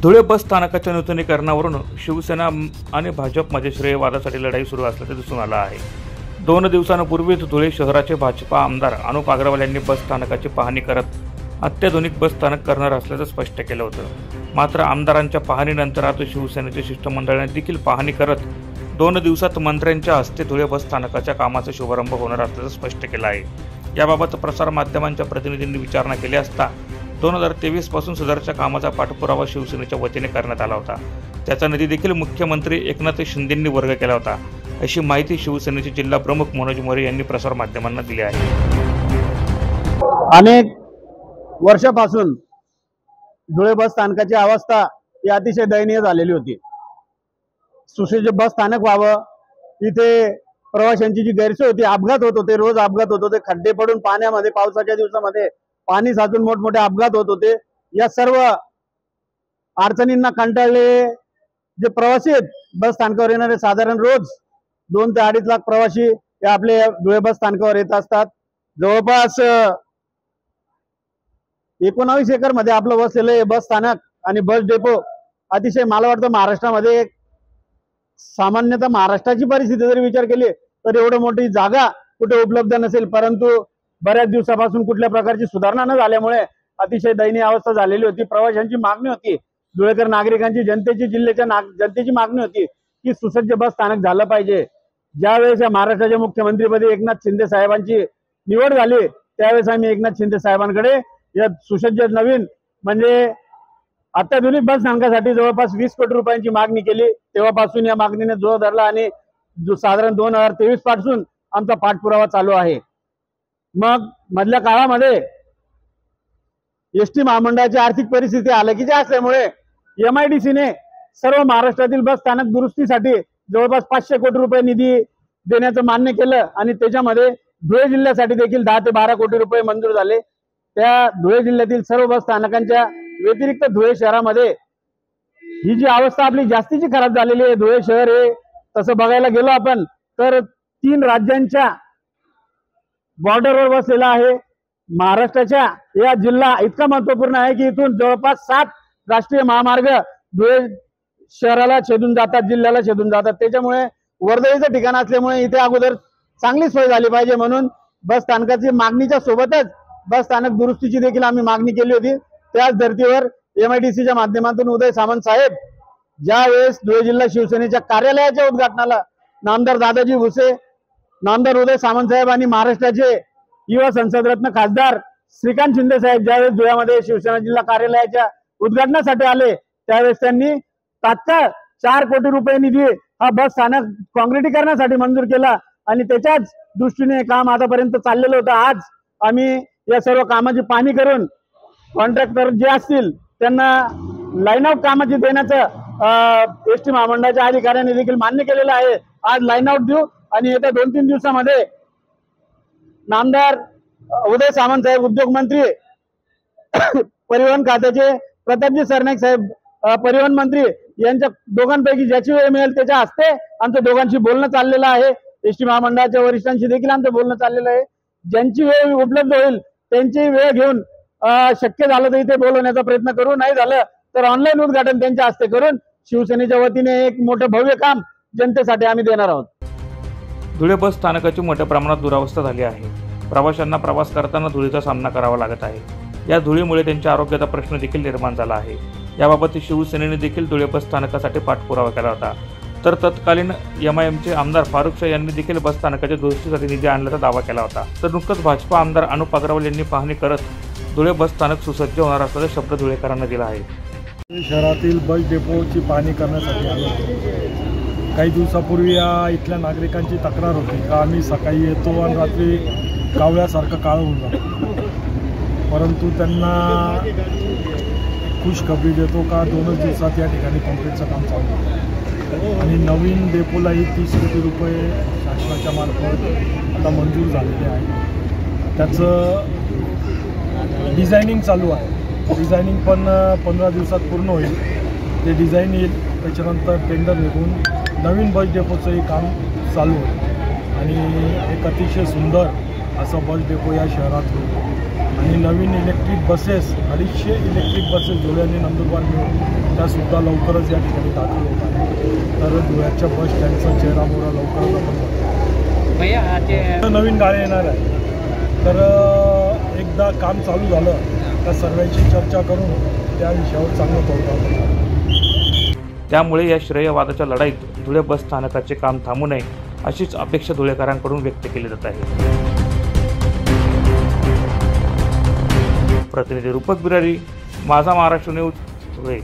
धुळे बस स्थानकाच्या नूतनीकरणावरून शिवसेना आणि भाजपमध्ये श्रेयवादासाठी लढाई सुरू असल्याचे दिसून आलं आहे। 2 दिवसांपूर्वीच धुळे शहराचे भाजपा आमदार अनुप अग्रवाल यांनी बस स्थानकाची पाहणी करत अत्याधुनिक बस स्थानक करणार असल्याचं स्पष्ट केलं होतं। मात्र आमदारांच्या पाहणीनंतर आता शिवसेनेच्या शिष्टमंडळाने देखील पाहणी करत 2 दिवसात मंत्र्यांच्या हस्ते धुळे बस स्थानकाच्या कामाचा शुभारंभ होणार असल्याचं स्पष्ट केलं आहे। याबाबत प्रसार माध्यमांच्या प्रतिनिधींनी विचारणा केली असता 2023 पासून सदरच्या कामाचा पाठपुरावा शिवसेनेच्या वतीने करण्यात आला होता। त्याचा निधी देखील मुख्यमंत्री एकनाथ शिंदेंनी वर्ग केला होता, अशी माहिती शिवसेनेचे जिल्हा प्रमुख मनोज मोरे यांनी प्रसार माध्यमांना दिली आहे। अनेक वर्षापासून धुळे बस स्थानकाची अवस्था ही अतिशय दयनीय झालेली होती। सुसज्ज बस स्थानक व्हावं, इथे प्रवाशांची जी गैरसोय होती, अपघात होत होते, रोज अपघात होत होते, खड्डे पडून पाण्यामध्ये पावसाच्या दिवसामध्ये पाणी साचून मोठमोठे अपघात होत होते। या सर्व अडचणींना कंटाळले जे प्रवासी आहेत, बस स्थानकावर येणारे साधारण रोज 2 ते 2.5 लाख प्रवासी हे आपले धुळे बस स्थानकावर येत असतात। जवळपास 19 एकर मध्ये आपलं वसलेलं हे बस स्थानक आणि बस डेपो अतिशय, मला वाटतं महाराष्ट्रामध्ये सामान्यतः महाराष्ट्राची परिस्थिती जरी विचार केली तर एवढं मोठी जागा कुठे उपलब्ध नसेल, परंतु बऱ्याच दिवसापासून कुठल्या प्रकारची सुधारणा न झाल्यामुळे अतिशय दयनीय अवस्था झालेली होती। प्रवाशांची मागणी होती, धुळेकर नागरिकांची, जनतेची, जिल्ह्याच्या जनतेची मागणी होती की सुसज्ज बस स्थानक झालं पाहिजे। ज्यावेळेस या महाराष्ट्राच्या मुख्यमंत्रीपदी एकनाथ शिंदे साहेबांची निवड झाली त्यावेळेस आम्ही एकनाथ शिंदे साहेबांकडे या सुसज्ज नवीन म्हणजे अत्याधुनिक बस स्थानकासाठी जवळपास 20 कोटी रुपयांची मागणी केली। तेव्हापासून या मागणीने जोर धरला आणि साधारण 2023 पासून आमचा पाठपुरावा चालू आहे। मग मधल्या काळामध्ये एसटी महामंडळाची आर्थिक परिस्थिती हलाखीची असल्यामुळे MIDC ने सर्व महाराष्ट्रातील बस स्थानक दुरुस्तीसाठी जवळपास 500 कोटी रुपये निधी देण्याचं मान्य केलं आणि त्याच्यामध्ये धुळे जिल्ह्यासाठी देखील 10 ते 12 कोटी रुपये मंजूर झाले। त्या धुळे जिल्ह्यातील सर्व बस स्थानकांच्या व्यतिरिक्त धुळे शहरामध्ये ही जी अवस्था आपली जास्तीची खराब झालेली आहे। धुळे शहर हे तसं बघायला गेलो आपण तर 3 राज्यांच्या बॉर्डरवर बसलेला आहे। महाराष्ट्राच्या या जिल्हा इतका महत्त्वपूर्ण आहे की इथून जवळपास 7 राष्ट्रीय महामार्ग धुळे शहराला छेदून जातात, जिल्ह्याला छेदून जातात। त्याच्यामुळे वर्दळीचं ठिकाण असल्यामुळे इथे अगोदर चांगली सोय झाली पाहिजे, म्हणून बस स्थानकाची मागणीच्या सोबतच बस स्थानक दुरुस्तीची देखील आम्ही मागणी केली होती। त्याच धर्तीवर MIDCच्या माध्यमातून उदय सामंत साहेब ज्यावेळेस धुळे जिल्हा शिवसेनेच्या कार्यालयाच्या उद्घाटनाला नामदार दादाजी भुसे, नामदार उदय सामंत साहेब आणि महाराष्ट्राचे युवा संसद रत्न खासदार श्रीकांत शिंदे साहेब ज्यावेळेस धुळ्यामध्ये शिवसेना जिल्हा कार्यालयाच्या उद्घाटनासाठी आले त्यावेळेस त्यांनी तात्काळ 4 कोटी रुपये निधी हा बस स्थानक काँक्रिटीकरणासाठी मंजूर केला आणि त्याच्याच दृष्टीने काम आतापर्यंत चाललेलं होतं। आज आम्ही या सर्व कामाची पाहणी करून कॉन्ट्रॅक्टर जे असतील त्यांना लाईन आउट कामाची देण्याचं एसटी महामंडळाच्या अधिकाऱ्यांनी देखील मान्य केलेलं आहे। आज लाईन आउट देऊ आणि येत्या 2-3 दिवसामध्ये नामदार उदय सामंत साहेब, उद्योग मंत्री, परिवहन खात्याचे प्रतापजी सरनाईक साहेब, परिवहन मंत्री यांच्या दोघांपैकी ज्याची वेळ मिळेल त्याच्या हस्ते आमचं दोघांशी बोलणं चाललेलं आहे। एसटी महामंडळाच्या वरिष्ठांशी देखील आमचं बोलणं चाललेलं आहे। ज्यांची वेळ उपलब्ध होईल त्यांची वेळ घेऊन शक्य झालं तर इथे बोलवण्याचा प्रयत्न करू, नाही झालं तर ऑनलाईन उद्घाटन त्यांच्या हस्ते करून शिवसेनेच्या वतीने एक मोठं भव्य काम जनतेसाठी आम्ही देणार आहोत। धुळे बस स्थानकाची मोठ्या प्रमाणात दुरावस्था झाली आहे। प्रवाशांना प्रवास करताना धुळीचा सामना करावा लागत आहे। या धुळीमुळे त्यांच्या आरोग्याचा प्रश्न देखील निर्माण झाला आहे। याबाबत शिवसेनेने देखील धुळे बस स्थानकासाठी पाठपुरावा केला होता। तर तत्कालीन MIMचे आमदार फारुख शाह यांनी देखील बस स्थानकाच्या दुरुस्तीसाठी निधी आणल्याचा दावा केला होता। तर नुकतंच भाजपा आमदार अनुप अग्रवाल यांनी पाहणी करत धुळे बस स्थानक सुसज्ज होणार असल्याचा शब्द धुळेकरांना दिला आहे। शहरातील बस डेपोची पाहणी करण्यासाठी आलो होतो। काही दिवसापूर्वी इथल्या नागरिकांची तक्रार होती का आम्ही सकाळी येतो आणि रात्री कावळ्यासारखं काळं होऊन जातो, परंतु त्यांना खुशखबरी देतो का 2 दिवसात या ठिकाणी कॉन्क्रीटचं काम चालू आहे आणि नवीन डेपोलाही 30 कोटी रुपये शासनाच्या मार्फत आता मंजूर झालेले आहे। त्याचं डिझायनिंग चालू आहे। डिझायनिंग पण 15 दिवसात पूर्ण होईल। ते डिझाईन येईल, त्याच्यानंतर टेंडर निघून नवीन बस डेपोचंही काम चालू होईल आणि एक अतिशय सुंदर असं बस डेपो या शहरात होईल आणि नवीन electric buses 250 electric buses Dhule आणि नंदुरबार मिळून त्यासुद्धा लवकरच या ठिकाणी दाखल होत आहे. तर धुळ्याच्या बस स्टँडचा चेहरा मोहरा लवकरच आपण बघतो. नवीन गाड्या येणार आहे. तर एकदा काम चालू झालं तर सर्वांची चर्चा करून त्या विषयावर चांगलं तोडगा. त्यामुळे या श्रेयवादाच्या लढाईत धुळे बस स्थानकाचे काम थांबू नये अशीच अपेक्षा धुळेकरांकडून व्यक्त केली जात आहे. प्रतिनिधी रूपक बिरारी, माझा महाराष्ट्र न्यूज, धुळे.